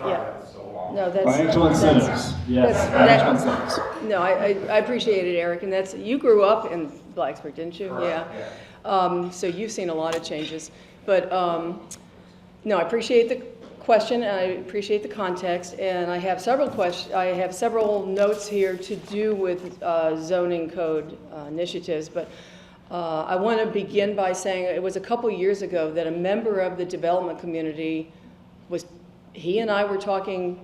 Sorry, Yeah. that was so long. No, that's. Financial incentives, yes, that's- financial that- incentives. No, I appreciate it, Eric, and that's, you grew up in Blacksburg, didn't you? Correct, So you've seen a lot of changes. But, no, I appreciate the question, and I appreciate the context, and I have several notes here to do with zoning code initiatives, but I want to begin by saying it was a couple years ago that a member of the development community he and I were talking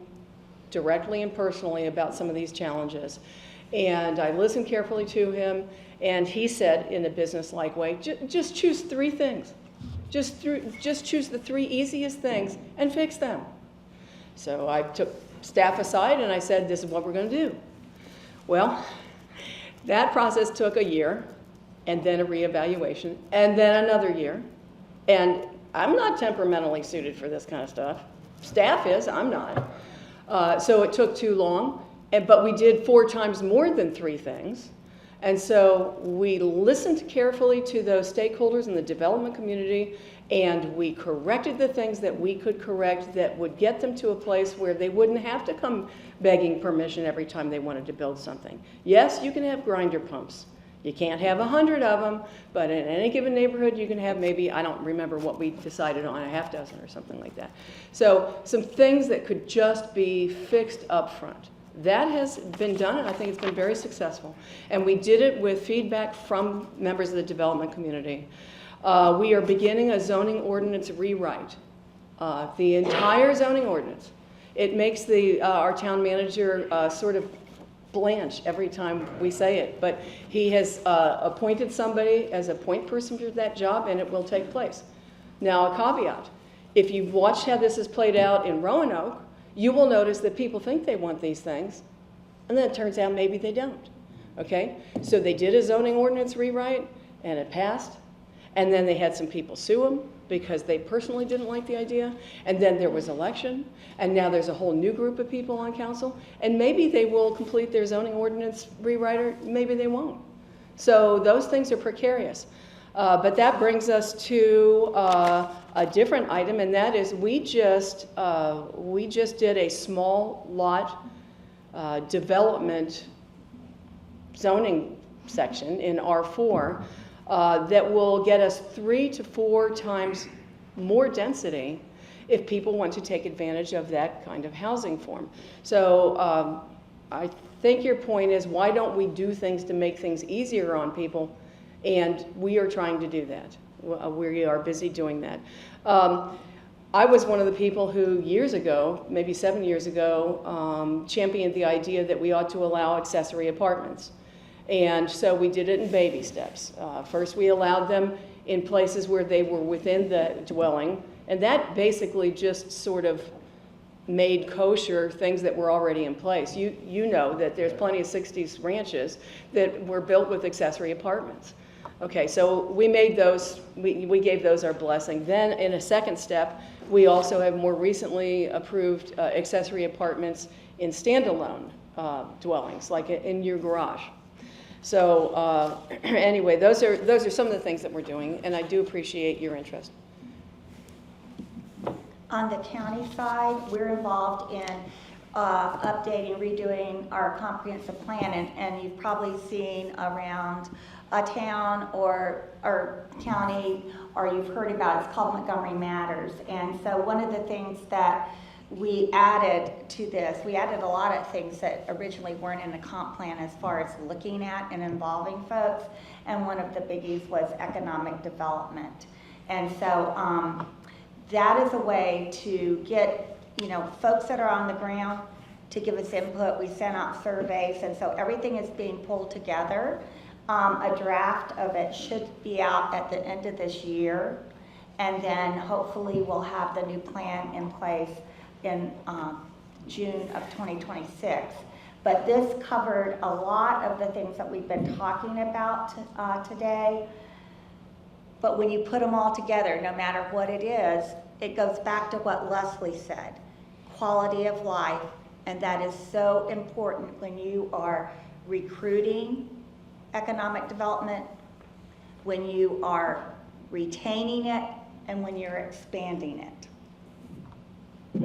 directly and personally about some of these challenges. And I listened carefully to him, and he said in a business-like way, just choose 3 things. Just choose the 3 easiest things and fix them. So I took staff aside and I said, this is what we're going to do. Well, that process took a year, and then a reevaluation, and then another year. And I'm not temperamentally suited for this kind of stuff. Staff is, I'm not. So it took too long, but we did 4 times more than 3 things. And so we listened carefully to those stakeholders in the development community, and we corrected the things that we could correct that would get them to a place where they wouldn't have to come begging permission every time they wanted to build something. Yes, you can have grinder pumps. You can't have 100 of them, but in any given neighborhood, you can have maybe, I don't remember what we decided on, a half dozen or something like that. So some things that could just be fixed up front. That has been done, and I think it's been very successful. And we did it with feedback from members of the development community. We are beginning a zoning ordinance rewrite. The entire zoning ordinance. It makes our town manager sort of blanch every time we say it, but he has appointed somebody as a point person for that job, and it will take place. Now, a caveat: if you've watched how this has played out in Roanoke, you will notice that people think they want these things, and then it turns out maybe they don't. Okay, so they did a zoning ordinance rewrite, and it passed, and then they had some people sue them because they personally didn't like the idea, and then there was election, and now there's a whole new group of people on council, and maybe they will complete their zoning ordinance rewriter, maybe they won't. So those things are precarious. But that brings us to a different item, and that is we just did a small lot development zoning section in R4 that will get us 3 to 4 times more density if people want to take advantage of that kind of housing form. So I think your point is, why don't we do things to make things easier on people? And we are trying to do that. We are busy doing that. I was one of the people who years ago, maybe 7 years ago, championed the idea that we ought to allow accessory apartments. And so we did it in baby steps. First, we allowed them in places where they were within the dwelling, and that basically just sort of made kosher things that were already in place. You know that there's plenty of 60s ranches that were built with accessory apartments. Okay, so we made those, we gave those our blessing. Then in a second step, we also have more recently approved accessory apartments in standalone dwellings, like in your garage. So anyway, those are some of the things that we're doing, and I do appreciate your interest. On the county side, we're involved in updating, redoing our comprehensive plan, and you've probably seen around a town or county, or you've heard about, it's called Montgomery Matters. And so one of the things that we added to this, we added a lot of things that originally weren't in the comp plan as far as looking at and involving folks, and one of the biggies was economic development. And so that is a way to get, folks that are on the ground to give us input. We sent out surveys, and so everything is being pulled together. A draft of it should be out at the end of this year, and then hopefully we'll have the new plan in place in June of 2026. But this covered a lot of the things that we've been talking about today. But when you put them all together, no matter what it is, it goes back to what Leslie said, quality of life. And that is so important when you are recruiting economic development, when you are retaining it, and when you're expanding it.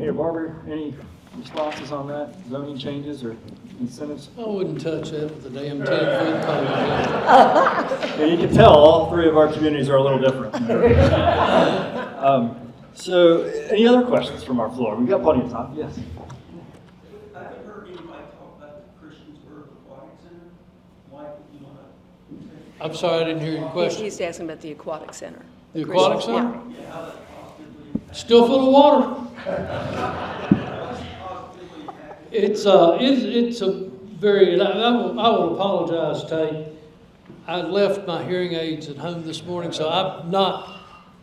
Mayor Barber, any responses on that? Zoning changes or incentives? I wouldn't touch that with a damn 10-foot pole. Yeah, you can tell all three of our communities are a little different. So, any other questions from our floor? We've got plenty of time. Yes. I haven't heard anybody talk about the Christiansburg Aquatic Center. Why would you want to? I'm sorry, I didn't hear your question. He's asking about the aquatic center. The aquatic Yeah. center? Yeah, how that positively, Still full of water. positively impacted. It's a very, and I will apologize, Tate. I left my hearing aids at home this morning, so I'm not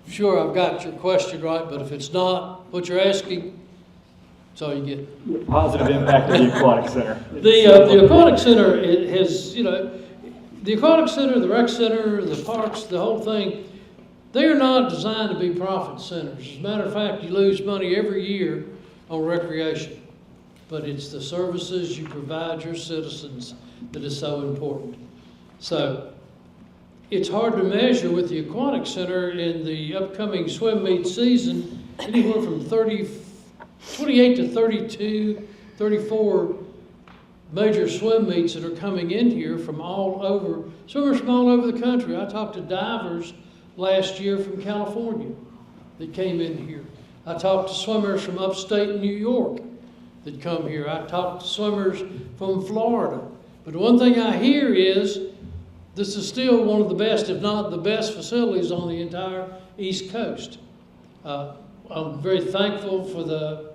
sure I've got your question right, but if it's not what you're asking, that's all you get. The positive impact of the aquatic center. The aquatic center, it has, the aquatic center, the rec center, the parks, the whole thing, they are not designed to be profit centers. As a matter of fact, you lose money every year on recreation. But it's the services you provide your citizens that is so important. So it's hard to measure with the aquatic center in the upcoming swim meet season, anywhere from 28 to 32, 34 major swim meets that are coming in here from all over, swimmers from all over the country. I talked to divers last year from California that came in here. I talked to swimmers from upstate New York that come here. I talked to swimmers from Florida. But one thing I hear is this is still one of the best, if not the best, facilities on the entire East Coast. I'm very thankful for the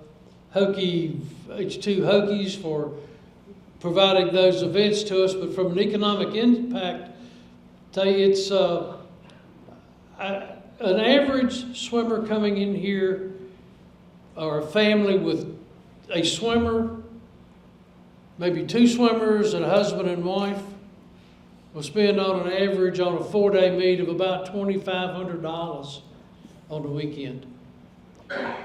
H2 Hokies for providing those events to us, but from an economic impact, tell you it's an average swimmer coming in here, or a family with a swimmer, maybe two swimmers and a husband and wife, will spend on an average on a 4-day meet of about $2,500 on the weekend.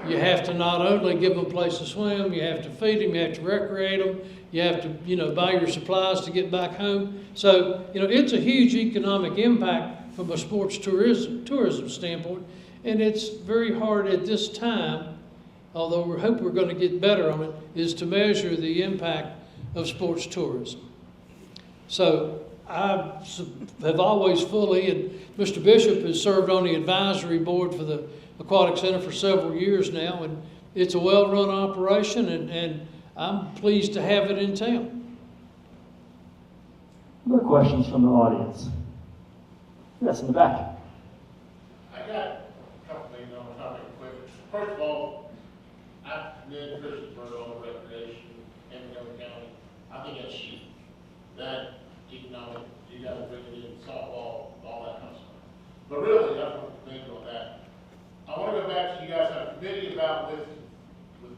You have to not only give them a place to swim, you have to feed them, you have to recreate them, you have to, buy your supplies to get back home. So, it's a huge economic impact from a sports tourism standpoint, and it's very hard at this time, although we hope we're going to get better on it, is to measure the impact of sports tourism. So I have always fully, and Mr. Bishop has served on the advisory board for the Aquatic Center for several years now, and it's a well-run operation, and I'm pleased to have it in town. Other questions from the audience? Yes, in the back. I got a couple things on the topic quick. First of all, I commend Christiansburg on the recreation in Montgomery County. I think that's cheap. That economic, you gotta bring it in, softball, all that kind of stuff. But really, that's what I'm thinking on that. I wanna go back to you guys have a committee about with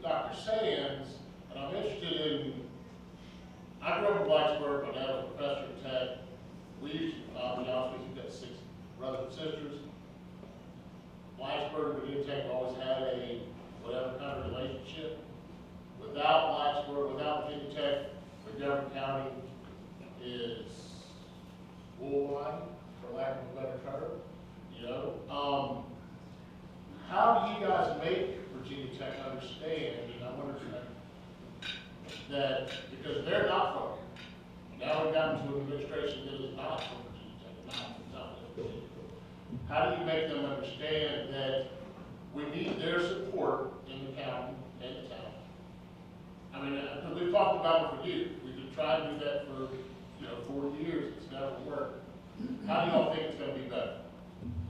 Dr. Sands, and I'm interested in, I grew up in Blacksburg, my dad was a professor at Tech. We used, to be honest with you, got 6 brothers and sisters. Blacksburg and Virginia Tech always had a whatever kind of relationship. Without Blacksburg, without Virginia Tech, Montgomery County is wool-line, for lack of a better term. How do you guys make Virginia Tech understand, and I wonder that, because they're not from here. Now we've gotten to an administration that is not from Virginia Tech, not Virginia. How do you make them understand that we need their support in the county and the town? I mean, we've talked about it for years. We've been trying to do that for 40 years. It's never worked. How do y'all think it's going to be better?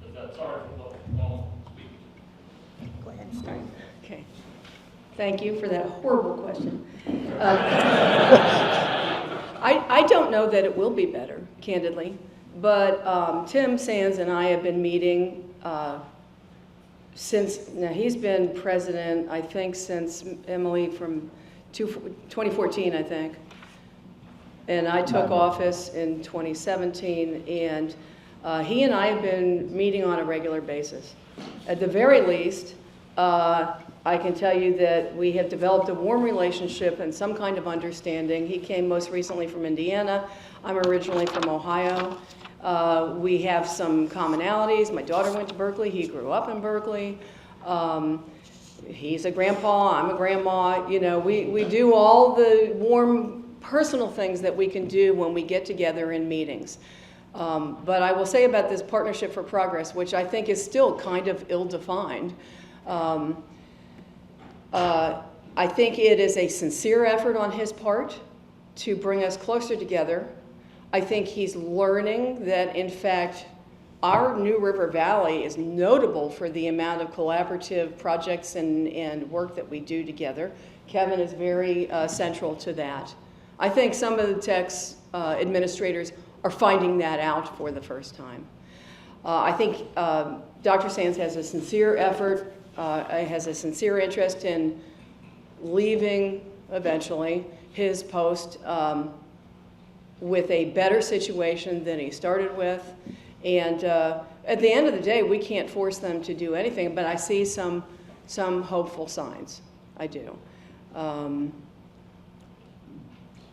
If that's sorry for long speaking. Go ahead and start. Okay. Thank you for that horrible question. I don't know that it will be better, candidly, but Tim Sands and I have been meeting he's been president, I think, since Emily from 2014, I think. And I took office in 2017, and he and I have been meeting on a regular basis. At the very least, I can tell you that we have developed a warm relationship and some kind of understanding. He came most recently from Indiana. I'm originally from Ohio. We have some commonalities. My daughter went to Berkeley. He grew up in Berkeley. he's a grandpa, I'm a grandma, you know, we do all the warm personal things that we can do when we get together in meetings. But I will say about this Partnership for Progress, which I think is still kind of ill-defined, I think it is a sincere effort on his part to bring us closer together. I think he's learning that, in fact, our New River Valley is notable for the amount of collaborative projects and work that we do together. Kevin is very central to that. I think some of the tech's administrators are finding that out for the first time. I think Dr. Sands has a sincere effort, has a sincere interest in leaving eventually his post with a better situation than he started with. And at the end of the day, we can't force them to do anything, but I see some hopeful signs. I do.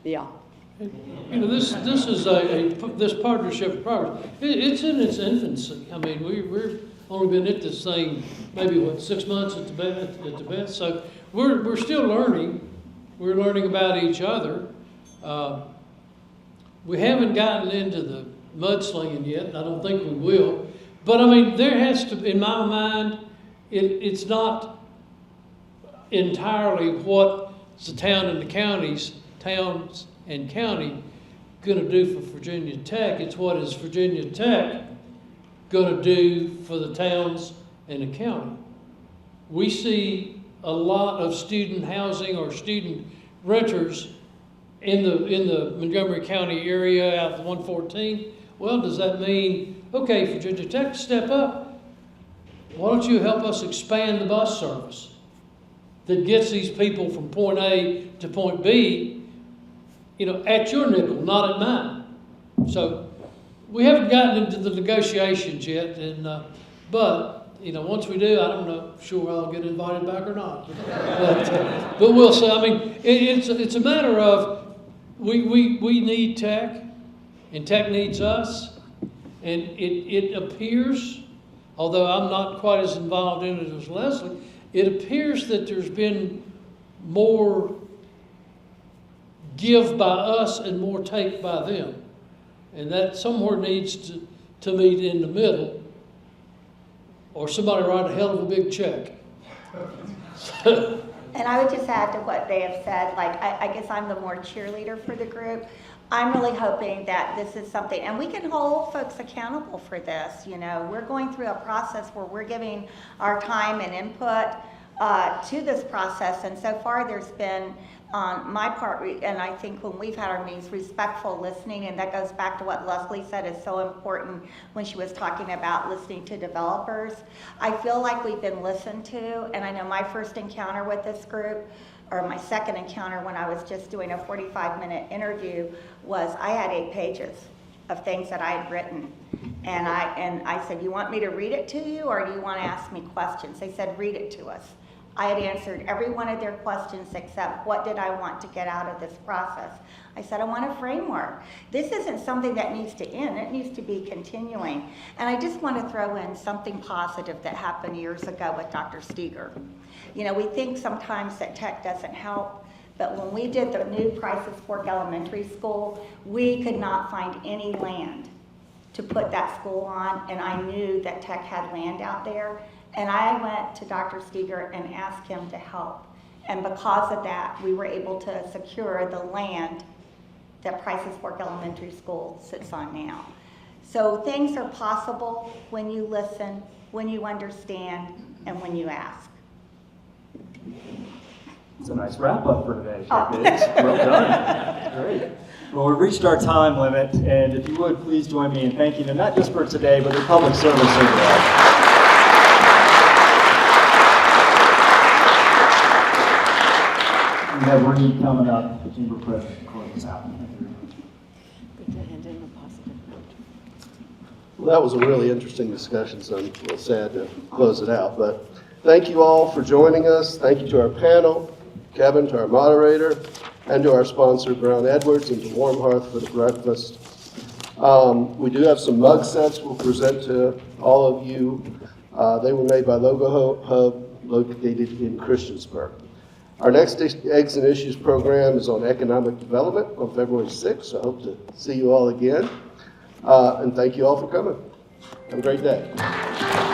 Yeah. You know, this is this Partnership for Progress. It's in its infancy. I mean, we've only been at this thing maybe 6 months at the best. So we're still learning. We're learning about each other. We haven't gotten into the mudslinging yet, and I don't think we will. But I mean, there has to, in my mind, it's not entirely what the towns and county going to do for Virginia Tech. It's what is Virginia Tech going to do for the towns and the county. We see a lot of student housing or student renters in the Montgomery County area out of 114. Well, does that mean, okay, Virginia Tech, step up. Why don't you help us expand the bus service that gets these people from point A to point B, you know, at your nickel, not at mine. So we haven't gotten into the negotiations yet, and but you know, once we do, I don't know sure I'll get invited back or not. But we'll see. I mean, it's a matter of we need Tech, and Tech needs us, and it appears, although I'm not quite as involved in it as Leslie, it appears that there's been more give by us and more take by them. And that somewhere needs to meet in the middle, or somebody write a hell of a big check. And I would just add to what they have said, like, I guess I'm the more cheerleader for the group. I'm really hoping that this is something, and we can hold folks accountable for this. You know, we're going through a process where we're giving our time and input to this process, and so far there's been, on my part, and I think when we've had our meetings, respectful listening, and that goes back to what Leslie said is so important when she was talking about listening to developers. I feel like we've been listened to, and I know my first encounter with this group, or my second encounter when I was just doing a 45-minute interview, was I had 8 pages of things that I had written. And I said, you want me to read it to you, or do you want to ask me questions? They said, read it to us. I had answered every one of their questions except what did I want to get out of this process. I said, I want a framework. This isn't something that needs to end. It needs to be continuing. And I just want to throw in something positive that happened years ago with Dr. Steger. You know, we think sometimes that Tech doesn't help, but when we did the new Prices Fork Elementary School, we could not find any land to put that school on, and I knew that Tech had land out there. And I went to Dr. Steger and asked him to help. And because of that, we were able to secure the land that Prices Fork Elementary School sits on now. So things are possible when you listen, when you understand, and when you ask. It's a nice wrap up for today. Well done. Great. Well, we've reached our time limit, and if you would, please join me in thanking them, not just for today, but their public service overall. We have Reed coming up, the Chamber President, to close us out. Thank you very much. Good to end in a positive note. Well, that was a really interesting discussion, so I'm a little sad to close it out. But thank you all for joining us. Thank you to our panel, Kevin, to our moderator, and to our sponsor, Brown Edwards, and to Warm Hearth for the breakfast. We do have some mug sets we'll present to all of you. They were made by Logo Hub located in Christiansburg. Our next Eggs and Issues program is on economic development on February 6th, so I hope to see you all again. And thank you all for coming. Have a great day.